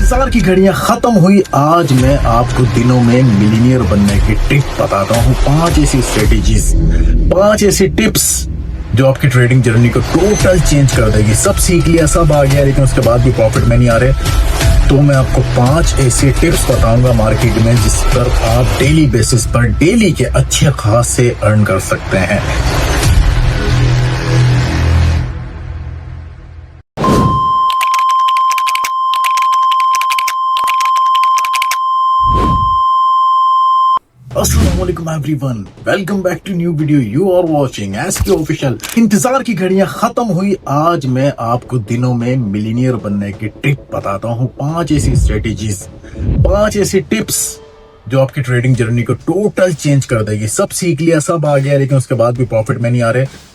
इंतजार की घड़ियां खत्म हुई। आज मैं आपको दिनों में मिलीनियर बनने की टिप बताता हूँ। 5 ऐसी स्ट्रेटेजीज, 5 ऐसी टिप्स जो आपकी ट्रेडिंग जर्नी को टोटल चेंज कर देगी। सब सीख लिया, सब आ गया, लेकिन उसके बाद भी प्रॉफिट में नहीं आ रहे। तो मैं आपको 5 ऐसे टिप्स बताऊंगा मार्केट में जिस पर आप डेली बेसिस पर डेली के अच्छे खासे अर्न कर सकते हैं। अस्सलामुअलैकुम everyone, welcome back to new video. You are watching SK official. इंतजार की घड़ियां खत्म हुई। आज मैं आपको दिनों में मिलीनियर बनने की टिप बताता हूँ। 5 ऐसी स्ट्रेटेजीज, 5 ऐसी टिप्स जो आपकी ट्रेडिंग जर्नी को टोटल चेंज कर देगी। सब सीख लिया, सब आ गया, लेकिन उसके बाद भी प्रॉफिट में नहीं आ रहे।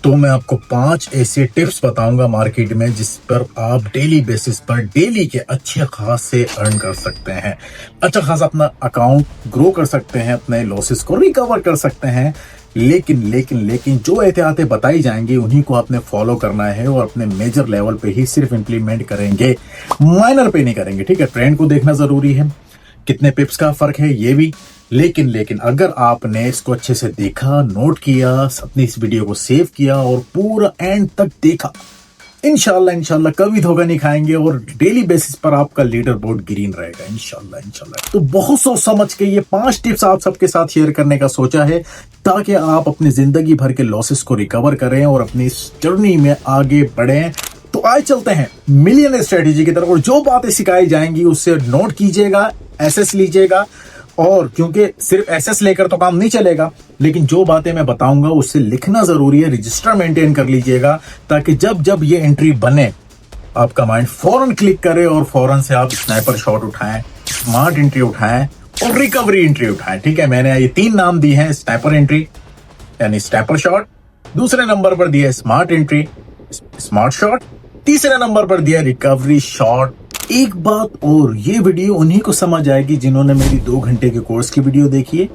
तो मैं आपको 5 ऐसे टिप्स बताऊंगा मार्केट में जिस पर आप डेली बेसिस पर डेली के अच्छे खासे अर्न कर सकते हैं, अच्छा खासा अपना अकाउंट ग्रो कर सकते हैं, अपने लॉसेस को रिकवर कर सकते हैं। लेकिन जो एहतियातें बताई जाएंगी उन्हीं को आपने फॉलो करना है और अपने मेजर लेवल पे ही सिर्फ इंप्लीमेंट करेंगे, माइनर पे नहीं करेंगे। ठीक है, ट्रेंड को देखना जरूरी है, कितने पिप्स का फर्क है ये भी। लेकिन अगर आपने इसको अच्छे से देखा, नोट किया, अपनी इस वीडियो को सेव किया और पूरा एंड तक देखा, इंशाल्लाह कभी धोखा नहीं खाएंगे और डेली बेसिस पर आपका लीडर बोर्ड ग्रीन रहेगा इंशाल्लाह। तो बहुत सोच समझ के ये 5 टिप्स आप सबके साथ शेयर करने का सोचा है, ताकि आप अपनी जिंदगी भर के लॉसेस को रिकवर करें और अपनी इस जर्नी में आगे बढ़ें। तो आज चलते हैं मिलियन स्ट्रेटेजी की तरफ, और जो बातें सिखाई जाएंगी उससे नोट कीजिएगा, एसएस लीजिएगा। और क्योंकि सिर्फ एसएस लेकर तो काम नहीं चलेगा, लेकिन जो बातें मैं बताऊंगा उससे लिखना जरूरी है, रजिस्टर मेंटेन कर लीजिएगा, ताकि जब ये एंट्री बने आपका माइंड फौरन क्लिक करे और फौरन से आप स्नाइपर शॉट उठाएं, स्मार्ट एंट्री उठाएं और रिकवरी एंट्री उठाएं। ठीक है, मैंने ये 3 नाम दिए हैं। स्नाइपर एंट्री यानी स्नाइपर शॉट, दूसरे नंबर पर दिया है स्मार्ट एंट्री, स्मार्ट शॉट, तीसरे नंबर पर दिया रिकवरी शॉट। एक बात और, ये वीडियो उन्हीं को समझ आएगी जिन्होंने मेरी 2 घंटे के कोर्स की वीडियो देखी है,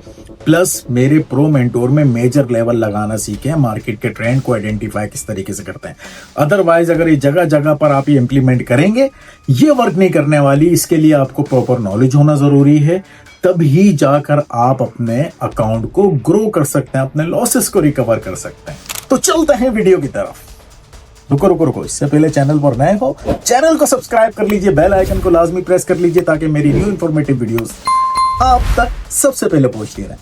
प्लस मेरे प्रो मेंटोर में मेजर लेवल लगाना सीखे हैं, मार्केट के ट्रेंड को आइडेंटिफाई किस तरीके से करते हैं। अदरवाइज अगर ये जगह जगह पर आप ये इंप्लीमेंट करेंगे, ये वर्क नहीं करने वाली। इसके लिए आपको प्रॉपर नॉलेज होना जरूरी है, तब ही जाकर आप अपने अकाउंट को ग्रो कर सकते हैं, अपने लॉसेस को रिकवर कर सकते हैं। तो चलते हैं वीडियो की तरफ। रुको, इससे पहले चैनल पर नए हो, चैनल को सब्सक्राइब कर लीजिए, बेल आइकन को लाजमी प्रेस कर लीजिए, ताकि मेरी न्यू इंफॉर्मेटिव वीडियोस आप तक सबसे पहले पहुंचती रहे।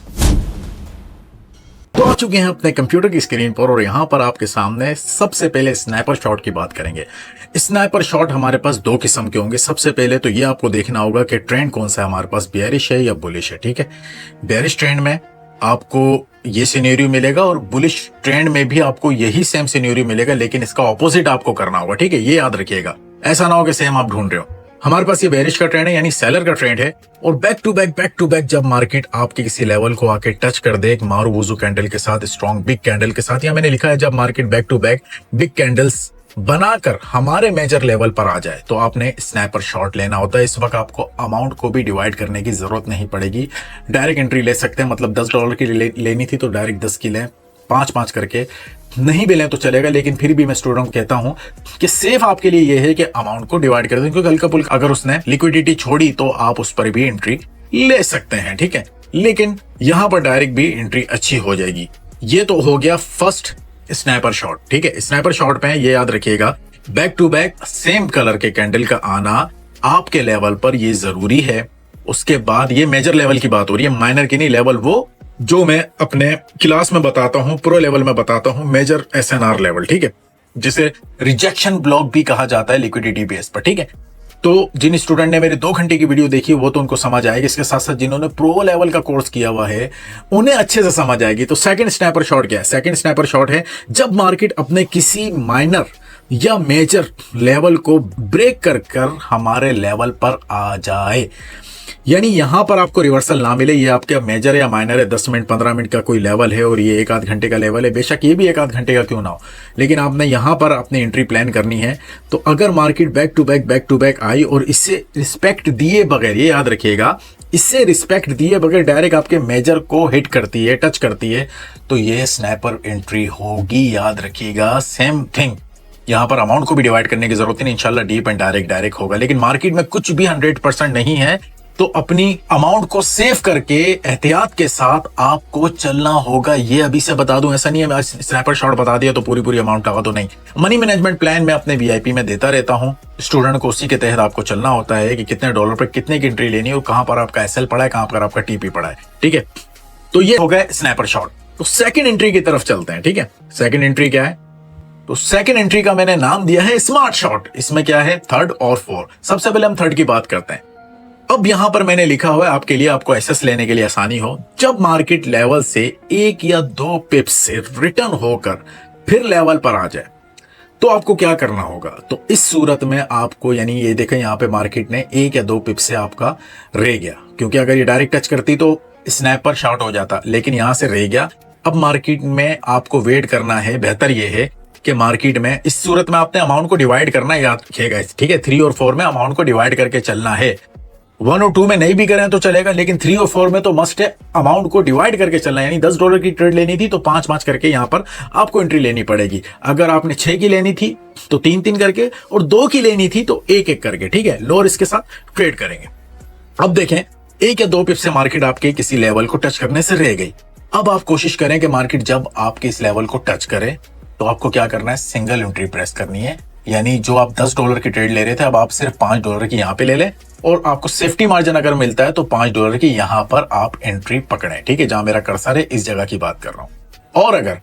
तो आ चुके हैं अपने कंप्यूटर की स्क्रीन पर, और यहां पर आपके सामने सबसे पहले स्नाइपर शॉट की बात करेंगे। स्नाइपर शॉट हमारे पास 2 किस्म के होंगे। सबसे पहले तो ये आपको देखना होगा कि ट्रेंड कौन सा है हमारे पास, बेयरिश है या बुलिश है। ठीक है, बेयरिश ट्रेंड में आपको ये सिनेरियो मिलेगा और बुलिश ट्रेंड में भी आपको यही सेम सिनेरियो मिलेगा, लेकिन इसका ऑपोजिट आपको करना होगा। ठीक है, ये याद रखिएगा, ऐसा ना हो कि सेम आप ढूंढ रहे हो। हमारे पास ये बेरिश का ट्रेंड है यानी सेलर का ट्रेंड है, और बैक टू बैक जब मार्केट आपके किसी लेवल को आके टच कर दे, एक मारू वुजू कैंडल के साथ, स्ट्रॉन्ग बिग कैंडल के साथ, या मैंने लिखा है जब market back to back big candles बनाकर हमारे मेजर लेवल पर आ जाए, तो आपने स्नाइपर शॉट लेना होता है। इस वक्त आपको अमाउंट को भी डिवाइड करने की जरूरत नहीं पड़ेगी, डायरेक्ट एंट्री ले सकते हैं। मतलब $10 की लेनी थी तो डायरेक्ट 10 की लें, 5 करके नहीं भी लें तो चलेगा, लेकिन फिर भी मैं स्टूडेंट को कहता हूं कि सेफ आपके लिए यह है कि अमाउंट को डिवाइड कर दें, क्योंकि हल्का फुल्का अगर उसने लिक्विडिटी छोड़ी तो आप उस पर भी एंट्री ले सकते हैं। ठीक है, लेकिन यहां पर डायरेक्ट भी एंट्री अच्छी हो जाएगी। ये तो हो गया फर्स्ट स्नाइपर शॉट। ठीक है, स्नाइपर शॉट पे ये याद रखिएगा, back to back same colour के कैंडल का आना आपके लेवल पर ये जरूरी है। उसके बाद ये मेजर लेवल की बात हो रही है, माइनर की नहीं। लेवल वो जो मैं अपने क्लास में बताता हूं, प्रो लेवल में बताता हूं, मेजर SNR लेवल। ठीक है, जिसे रिजेक्शन ब्लॉक भी कहा जाता है लिक्विडिटी बेस पर। ठीक है, तो जिन स्टूडेंट ने मेरे 2 घंटे की वीडियो देखी वो तो उनको समझ आएगी, इसके साथ साथ जिन्होंने प्रो लेवल का कोर्स किया हुआ है उन्हें अच्छे से समझ आएगी। तो सेकंड स्नाइपर शॉट क्या है? सेकंड स्नाइपर शॉट है जब मार्केट अपने किसी माइनर या मेजर लेवल को ब्रेक कर हमारे लेवल पर आ जाए, यानी यहां पर आपको रिवर्सल ना मिले। ये आपका मेजर या माइनर है, 10 मिनट 15 मिनट का कोई लेवल है और ये 1-8 घंटे का लेवल है, बेशक ये भी 1-8 घंटे का क्यों ना हो, लेकिन आपने यहां पर अपनी एंट्री प्लान करनी है। तो अगर मार्केट बैक टू बैक आई और इससे रिस्पेक्ट दिए बगैर, ये याद रखिएगा, इससे रिस्पेक्ट दिए बगैर डायरेक्ट आपके मेजर को हिट करती है, टच करती है, तो ये स्नाइपर एंट्री होगी। याद रखिएगा, सेम थिंग यहाँ पर अमाउंट को भी डिवाइड करने की जरूरत नहीं, इंशाल्लाह डीप एंड डायरेक्ट होगा। लेकिन मार्केट में कुछ भी 100% नहीं है, तो अपनी अमाउंट को सेव करके एहतियात के साथ आपको चलना होगा। ये अभी से बता दूं, ऐसा नहीं है मैं स्नैपर शॉट बता दिया तो पूरी अमाउंट लगा दो, नहीं। मनी मैनेजमेंट प्लान मैं अपने वीआईपी में देता रहता हूं स्टूडेंट को, उसी के तहत आपको चलना होता है कि कितने डॉलर पर कितने की एंट्री लेनी है और कहां पर आपका एसएल पड़ा है, कहां पर आपका टीपी पड़ा है, ठीक है। तो ये हो गए स्नैपर शॉट। तो सेकेंड एंट्री की तरफ चलते हैं, ठीक है। सेकेंड एंट्री क्या है? तो सेकेंड एंट्री का मैंने नाम दिया है स्मार्ट शॉट। इसमें क्या है? थर्ड और फोर्थ। सबसे पहले हम थर्ड की बात करते हैं। अब यहां पर मैंने लिखा हुआ है आपके लिए, आपको एसेस लेने के लिए आसानी हो, जब मार्केट लेवल से 1 या 2 पिप्स से रिटर्न होकर फिर लेवल पर आ जाए तो आपको क्या करना होगा। तो इस सूरत में आपको, यानी ये देखें यहां पे मार्केट ने 1 या 2 पिप्स से आपका रह गया, क्योंकि अगर ये डायरेक्ट टच करती तो स्नैपर शॉट हो जाता, लेकिन यहां से रह गया। अब मार्केट में आपको वेट करना है। बेहतर यह है कि मार्केट में इस सूरत में आपने अमाउंट को डिवाइड करना है, याद रखिएगा, ठीक है। 3 और 4 में अमाउंट को डिवाइड करके चलना है। 1 और 2 में नहीं भी करें तो चलेगा, लेकिन 3 और 4 में तो मस्ट है अमाउंट को डिवाइड करके चलना है। यानी $10 की ट्रेड लेनी थी तो 5-5 करके यहां पर आपको एंट्री लेनी पड़ेगी। अगर आपने 6 की लेनी थी तो 3-3 करके, और 2 की लेनी थी तो 1-1 करके, ठीक है। लो रिस्क के साथ ट्रेड करेंगे। अब देखें 1 या 2 पिप से मार्केट आपके किसी लेवल को टच करने से रह गई। अब आप कोशिश करें कि मार्केट जब आपके इस लेवल को टच करे तो आपको क्या करना है? सिंगल एंट्री प्रेस करनी है। यानी जो आप $10 की ट्रेड ले रहे थे, अब आप सिर्फ $5 की यहां पे ले लें, और आपको सेफ्टी मार्जिन अगर मिलता है तो $5 की यहां पर आप एंट्री पकड़ें, ठीक है। जहां मेरा कर्सर है इस जगह की बात कर रहा हूं। और अगर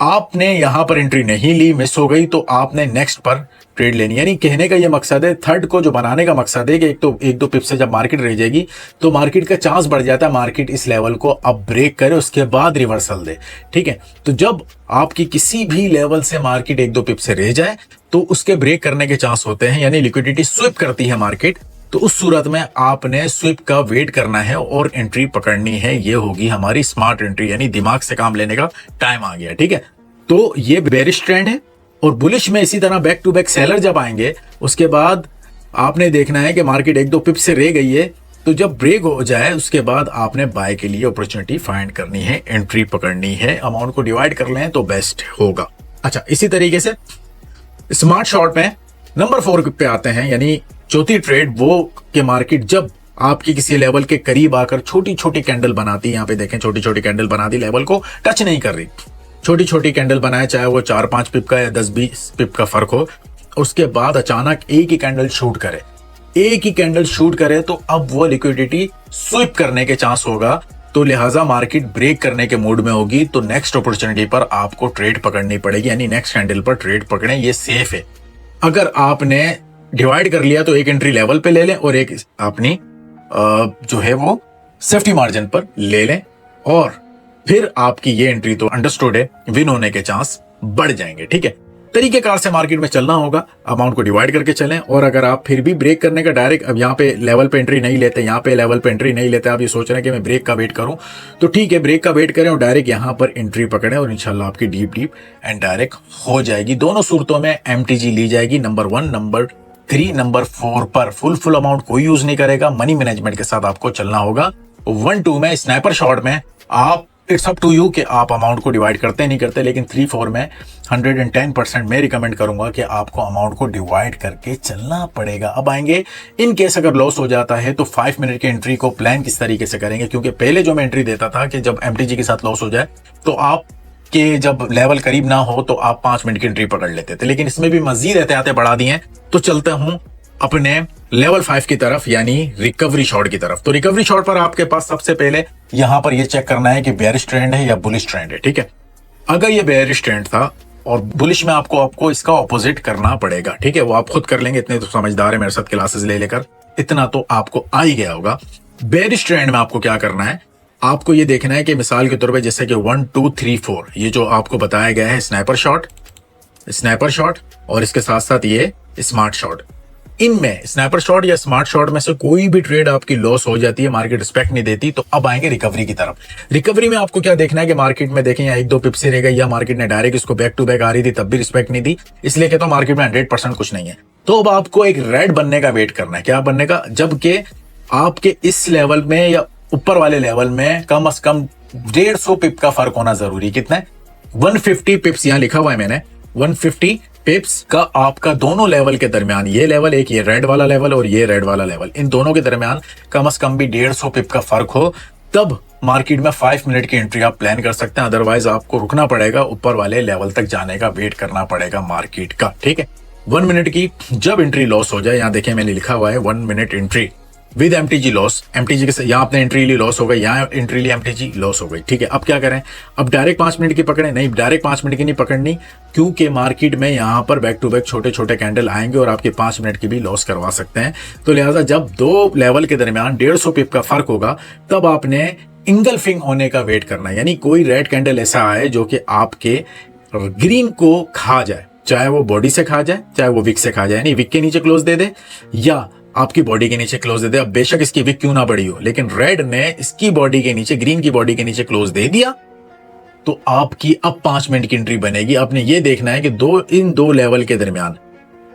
आपने यहां पर एंट्री नहीं ली, मिस हो गई, तो आपने नेक्स्ट पर ट्रेड लेनी। यानी कहने का यह मकसद है, थर्ड को जो बनाने का मकसद है कि एक दो पिप से जब मार्केट रह जाएगी तो मार्केट का चांस बढ़ जाता है मार्केट इस लेवल को अब ब्रेक करे, उसके बाद रिवर्सल दे, ठीक है। तो जब आपकी किसी भी लेवल से मार्केट 1-2 पिप से रह जाए तो उसके ब्रेक करने के चांस होते हैं, यानी लिक्विडिटी स्विप करती है मार्केट। तो उस सूरत में आपने स्विप का वेट करना है और एंट्री पकड़नी है। ये होगी हमारी स्मार्ट एंट्री, यानी दिमाग से काम लेने का टाइम आ गया, ठीक है। तो ये बेरिश ट्रेंड है। और बुलिश में इसी तरह बैक टू बैक सेलर जब आएंगे उसके बाद आपने देखना है कि मार्केट 1-2 पिप से रह गई है, तो जब ब्रेक हो जाए उसके बाद आपने बाय के लिए अपॉर्चुनिटी फाइंड करनी है, एंट्री पकड़नी है। अमाउंट को डिवाइड कर लें तो बेस्ट होगा। अच्छा, इसी तरीके से स्मार्ट शॉट में नंबर 4 पे आते हैं, यानी चौथी ट्रेड वो कि मार्केट जब आपकी किसी लेवल के करीब आकर छोटी छोटी कैंडल बनाती है। यहाँ पे देखें छोटी छोटी कैंडल बना दी, लेवल को टच नहीं कर रही, छोटी छोटी कैंडल बनाए, चाहे वो 4-5 पिप का या 10-20 पिप का फर्क हो। उसके बाद अचानक एक ही कैंडल शूट करे, तो अब वो लिक्विडिटी स्विप करने के चांस होगा। तो लिहाजा मार्केट ब्रेक करने के मूड में होगी, तो नेक्स्ट अपॉर्चुनिटी पर आपको ट्रेड पकड़नी पड़ेगी, यानी नेक्स्ट कैंडल पर ट्रेड पकड़ें, ये सेफ है। अगर आपने डिवाइड कर लिया तो एक एंट्री लेवल पे ले लें और एक अपनी जो है वो सेफ्टी मार्जिन पर ले लें, और फिर आपकी ये एंट्री तो अंडरस्टूड है, विन होने के चांस बढ़ जाएंगे, ठीक है। तरीकेकार से मार्केट में चलना होगा, अमाउंट को डिवाइड करके चलें। और अगर आप फिर भी ब्रेक करने का डायरेक्ट, अब यहाँ पे लेवल पे एंट्री नहीं लेते, यहाँ पे लेवल पे एंट्री नहीं लेते, आप ये सोच रहे हैं कि मैं ब्रेक का वेट करूं, तो ठीक है, ब्रेक का वेट करें और डायरेक्ट यहाँ पर एंट्री पकड़ें और इंशाल्लाह आपकी डीप एंड डायरेक्ट हो जाएगी। दोनों सूरतों में MTG ली जाएगी, नंबर 1, नंबर 3, नंबर 4 पर फुल अमाउंट कोई यूज नहीं करेगा। मनी मैनेजमेंट के साथ आपको चलना होगा। 1-2 में स्नैपर शॉट में आप, इट्स अप टू यू कि आप अमाउंट को डिवाइड करते नहीं करते, लेकिन 3-4 में 110% मैं रिकमेंड करूंगा कि आपको अमाउंट को डिवाइड करके चलना पड़ेगा। अब आएंगे इन केस अगर लॉस हो जाता है तो 5 मिनट की एंट्री को प्लान किस तरीके से करेंगे, क्योंकि पहले जो मैं एंट्री देता था कि जब MTG के साथ लॉस हो जाए तो आप के जब लेवल करीब ना हो तो आप 5 मिनट की एंट्री पकड़ लेते थे, लेकिन इसमें भी मजीद एहतियातें बढ़ा दी हैं। तो चलते हूं अपने लेवल 5 की तरफ, यानी रिकवरी शॉट की तरफ। तो रिकवरी शॉट पर आपके पास सबसे पहले यहां पर यह चेक करना है कि बेयरिश ट्रेंड है या बुलिश ट्रेंड है, ठीक है। अगर ये बेयरिश ट्रेंड था और बुलिश में आपको इसका ऑपोजिट करना पड़ेगा, ठीक है। वो आप खुद कर लेंगे, इतने तो समझदार है मेरे साथ क्लासेस ले लेकर, इतना तो आपको आ ही गया होगा। बेयरिश ट्रेंड में आपको क्या करना है, आपको ये देखना है कि मिसाल के तौर पे जैसे कि 1, 2, 3, 4 ये जो आपको बताया गया है स्नैपर शॉट और इसके साथ साथ ये स्मार्ट शॉट, इनमें स्नैपर शॉट या स्मार्ट शॉट में से कोई भी ट्रेड आपकी लॉस हो जाती है, मार्केट रिस्पेक्ट नहीं देती, तो अब आएंगे रिकवरी की तरफ। रिकवरी में आपको क्या देखना है कि मार्केट में देखें या 1-2 पिप से रह गई या मार्केट ने डायरेक्ट इसको बैक टू बैक आ रही थी तब भी रिस्पेक्ट नहीं दी, इसलिए कहता हूं मार्केट में 100% कुछ नहीं है। तो अब आपको एक रेड बनने का वेट करना है। क्या बनने का? जबकि आपके इस लेवल में या ऊपर वाले लेवल में कम से कम 150 पिप का फर्क होना जरूरी। कितना है? 150 पिप्स, यहां लिखा हुआ है मैंने 150 पिप्स का आपका दोनों लेवल के दरमियान, ये लेवल एक, ये रेड वाला लेवल और ये रेड वाला लेवल, इन दोनों के दरमियान कम से कम भी 150 पिप का फर्क हो, तब मार्केट में 5 मिनट की एंट्री आप प्लान कर सकते हैं। अदरवाइज आपको रुकना पड़ेगा, ऊपर वाले लेवल तक जाने का वेट करना पड़ेगा मार्केट का। ठीक है, 1 मिनट की जब एंट्री लॉस हो जाए, यहाँ देखिए मैंने लिखा हुआ है 1 minute entry with MTG loss, MTG के यहाँ आपने एंट्री ली लॉस हो गई, यहाँ एंट्री ली एमटीजी लॉस हो गई। ठीक है, अब क्या करें, अब डायरेक्ट 5 मिनट की पकड़े? नहीं, डायरेक्ट 5 मिनट की नहीं पकड़नी, क्योंकि मार्केट में यहाँ पर बैक टू बैक छोटे छोटे कैंडल आएंगे और आपके 5 मिनट की भी लॉस करवा सकते हैं। तो लिहाजा जब दो लेवल के दरमियान 150 पिप का फर्क होगा, तब आपने इंगल्फिंग होने का वेट करना है। यानी कोई रेड कैंडल ऐसा आए जो कि आपके ग्रीन को खा जाए, चाहे वो बॉडी से खा जाए, चाहे वो विक से खा जाए, यानी विक के नीचे क्लोज दे दे या आपकी बॉडी के नीचे क्लोज दे दे। अब बेशक इसकी विक क्यों ना बड़ी हो, लेकिन रेड ने इसकी बॉडी के नीचे, ग्रीन की बॉडी के नीचे क्लोज दे दिया, तो आपकी अब 5 मिनट की एंट्री बनेगी। आपने ये देखना है कि इन दो लेवल के दरमियान,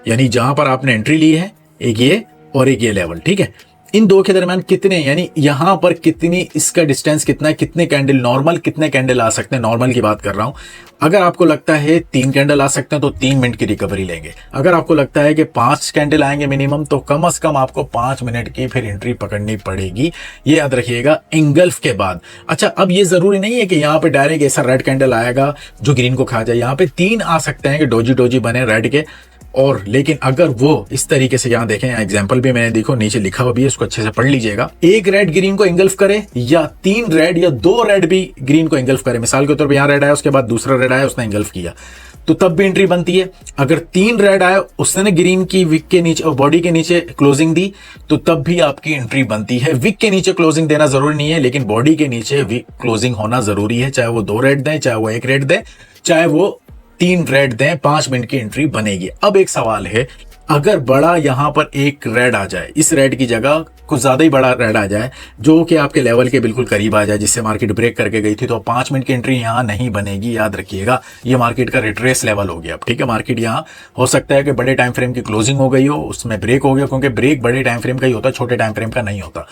यानी जहां पर आपने एंट्री ली है, एक ये और एक ये लेवल, ठीक है, इन दो के दरमियान कितने, यानी यहां पर कितनी, इसका डिस्टेंस कितना है, कितने कैंडल नॉर्मल, कितने कैंडल आ सकते हैं, नॉर्मल की बात कर रहा हूं। अगर आपको लगता है 3 कैंडल आ सकते हैं तो 3 मिनट की रिकवरी लेंगे। अगर आपको लगता है कि 5 कैंडल आएंगे मिनिमम, तो कम से कम आपको 5 मिनट की फिर एंट्री पकड़नी पड़ेगी। ये याद रखिएगा, इंगल्फ के बाद। अच्छा, अब ये जरूरी नहीं है कि यहाँ पे डायरेक्ट ऐसा रेड कैंडल आएगा जो ग्रीन को खा जाए। यहाँ पे 3 आ सकते हैं कि डोजी डोजी बने रेड के, और लेकिन अगर वो इस तरीके से, यहां देखें, एग्जांपल भी मैंने देखो नीचे लिखा हुआ भी है, उसको अच्छे से पढ़ लीजिएगा, एक रेड ग्रीन को इंगल्फ करे या 3 रेड या 2 रेड भी ग्रीन को इंगल्फ करे। मिसाल के तौर पे यहां रेड आया, उसके बाद दूसरा रेड आया, उसने इंगल्फ किया, तो तब भी एंट्री बनती है। अगर 3 रेड आया, उसने ग्रीन की विक के नीचे और बॉडी के नीचे क्लोजिंग दी, तो तब भी आपकी एंट्री बनती है। विक के नीचे क्लोजिंग देना जरूरी नहीं है, लेकिन बॉडी के नीचे विक क्लोजिंग होना जरूरी है, चाहे वो 2 रेड दें, चाहे वो 1 रेड दें, चाहे वो 3 रेड दें, 5 मिनट की एंट्री बनेगी। अब एक सवाल है, अगर बड़ा यहां पर एक रेड आ जाए, इस रेड की जगह कुछ ज्यादा ही बड़ा रेड आ जाए जो कि आपके लेवल के बिल्कुल करीब आ जाए, जिससे मार्केट ब्रेक करके गई थी, तो 5 मिनट की एंट्री यहां नहीं बनेगी। याद रखिएगा, ये मार्केट का रिट्रेस लेवल हो गया। अब ठीक है, मार्केट यहां हो सकता है कि बड़े टाइम फ्रेम की क्लोजिंग हो गई हो, उसमें ब्रेक हो गया, क्योंकि ब्रेक बड़े टाइम फ्रेम का ही होता है, छोटे टाइम फ्रेम का नहीं होता।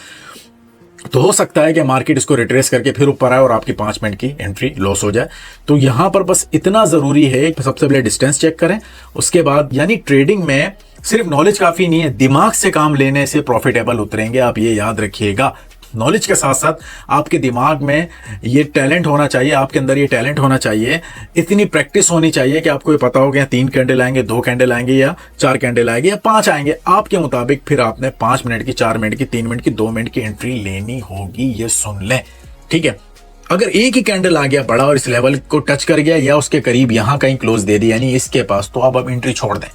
तो हो सकता है कि मार्केट इसको रिट्रेस करके फिर ऊपर आए और आपकी 5 मिनट की एंट्री लॉस हो जाए। तो यहां पर बस इतना जरूरी है कि सबसे पहले डिस्टेंस चेक करें, उसके बाद, यानी ट्रेडिंग में सिर्फ नॉलेज काफी नहीं है, दिमाग से काम लेने से प्रॉफिटेबल उतरेंगे, आप ये याद रखिएगा। नॉलेज के साथ साथ आपके दिमाग में ये टैलेंट होना चाहिए, आपके अंदर ये टैलेंट होना चाहिए, इतनी प्रैक्टिस होनी चाहिए कि आपको ये पता हो कि 3 कैंडल आएंगे, 2 कैंडल आएंगे, या 4 कैंडल आएंगे, या 5 आएंगे, आपके मुताबिक फिर आपने 5 मिनट की, 4 मिनट की, 3 मिनट की, 2 मिनट की एंट्री लेनी होगी। ये सुन लें, ठीक है। अगर एक ही कैंडल आ गया बड़ा और इस लेवल को टच कर गया या उसके करीब यहां कहीं क्लोज दे दी, यानी इसके पास, तो अब एंट्री छोड़ दें।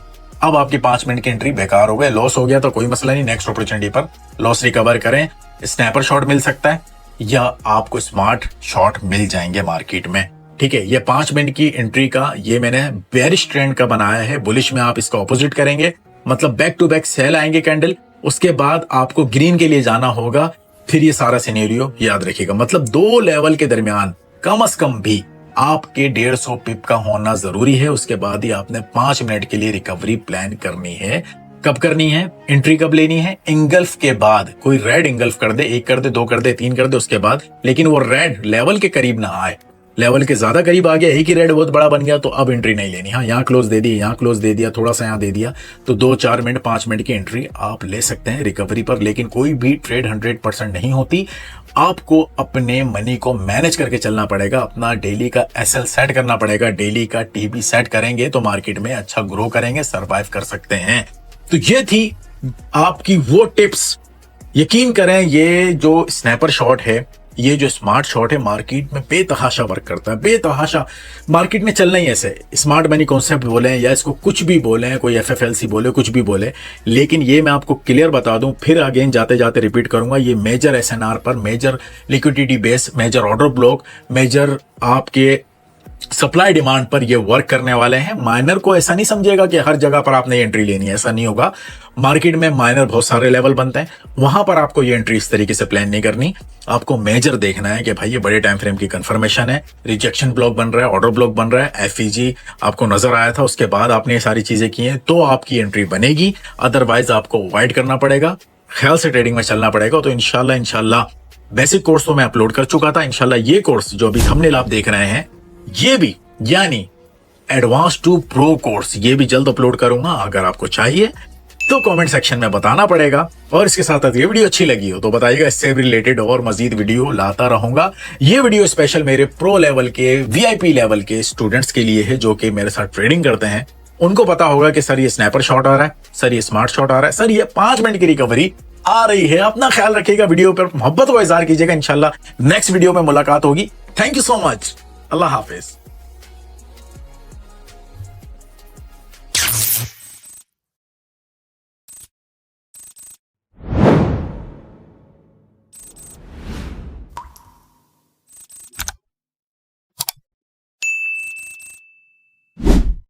अब आपकी 5 मिनट की एंट्री बेकार हो गई, लॉस हो गया तो कोई मसला नहीं, नेक्स्ट अपॉर्चुनिटी पर लॉस रिकवर करें। स्नैपर शॉट मिल सकता है या आपको स्मार्ट शॉट मिल जाएंगे मार्केट में, ठीक है। ये 5 मिनट की एंट्री का ये मैंने बेरिश ट्रेंड का बनाया है, बुलिश में आप इसका ऑपोजिट करेंगे, मतलब बैक टू बैक सेल आएंगे कैंडल, उसके बाद आपको ग्रीन के लिए जाना होगा, फिर ये सारा सिनेरियो याद रखिएगा। मतलब 2 लेवल के दरमियान कम से कम भी आपके 150 पिप का होना जरूरी है। उसके बाद ही आपने 5 मिनट के लिए रिकवरी प्लान करनी है। कब करनी है, एंट्री कब लेनी है, इंगल्फ के बाद। कोई रेड इंगल्फ कर दे, 1 कर दे, 2 कर दे, 3 कर दे, उसके बाद, लेकिन वो रेड लेवल के करीब ना आए, लेवल के ज्यादा करीब आ गया, एक ही रेड बहुत बड़ा बन गया, तो अब एंट्री नहीं लेनी। हाँ, यहाँ क्लोज दे दी, यहाँ क्लोज दे दिया, थोड़ा सा यहाँ दे दिया, तो 2-4 मिनट, 5 मिनट की एंट्री आप ले सकते हैं रिकवरी पर। लेकिन कोई भी ट्रेड 100% नहीं होती, आपको अपने मनी को मैनेज करके चलना पड़ेगा, अपना डेली का एसएल सेट करना पड़ेगा, डेली का टीबी सेट करेंगे तो मार्केट में अच्छा ग्रो करेंगे, सर्वाइव कर सकते हैं। तो ये थी आपकी वो टिप्स। यकीन करें, ये जो स्नैपर शॉट है, ये जो स्मार्ट शॉट है, मार्केट में बेतहाशा वर्क करता है, बेतहाशा। मार्केट में चलना ही ऐसे, स्मार्ट मनी कॉन्सेप्ट बोले या इसको कुछ भी बोले, कोई एफएफएलसी बोले, कुछ भी बोले, लेकिन ये मैं आपको क्लियर बता दूं, फिर अगेन जाते जाते रिपीट करूंगा, ये मेजर एसएनआर पर, major liquidity base, major order block, major आपके सप्लाई डिमांड पर ये वर्क करने वाले हैं। माइनर को ऐसा नहीं समझेगा कि हर जगह पर आपने एंट्री लेनी है, ऐसा नहीं होगा। मार्केट में माइनर बहुत सारे लेवल बनते हैं, वहां पर आपको ये एंट्री इस तरीके से प्लान नहीं करनी। आपको मेजर देखना है कि भाई ये बड़े टाइम फ्रेम की कंफर्मेशन है, रिजेक्शन ब्लॉक बन रहा है, ऑर्डर ब्लॉक बन रहा है, एफईजी आपको नजर आया था, उसके बाद आपने ये सारी चीजें की हैं, तो आपकी एंट्री बनेगी। अदरवाइज आपको अवॉइड करना पड़ेगा, ख्याल से ट्रेडिंग में चलना पड़ेगा। तो इंशाल्लाह बेसिक कोर्स तो मैं अपलोड कर चुका था, इंशाल्लाह ये कोर्स जो अभी थंबनेल आप देख रहे हैं, ये भी, यानी एडवांस टू प्रो कोर्स, ये भी जल्द अपलोड करूंगा। अगर आपको चाहिए तो कमेंट सेक्शन में बताना पड़ेगा। और इसके साथ साथ ये वीडियो अच्छी लगी हो तो बताइएगा, इससे रिलेटेड और मजीद वीडियो लाता रहूंगा। ये वीडियो स्पेशल मेरे प्रो लेवल के, वीआईपी लेवल के स्टूडेंट्स के लिए है जो कि मेरे साथ ट्रेडिंग करते हैं। उनको पता होगा कि सर ये स्नैपर शॉट आ रहा है, सर ये स्मार्ट शॉट आ रहा है, सर ये 5 मिनट की रिकवरी आ रही है। अपना ख्याल रखिएगा, वीडियो पर मोहब्बत को इज़हार कीजिएगा। इंशाल्लाह नेक्स्ट वीडियो में मुलाकात होगी। Thank you so much. Allah Hafiz.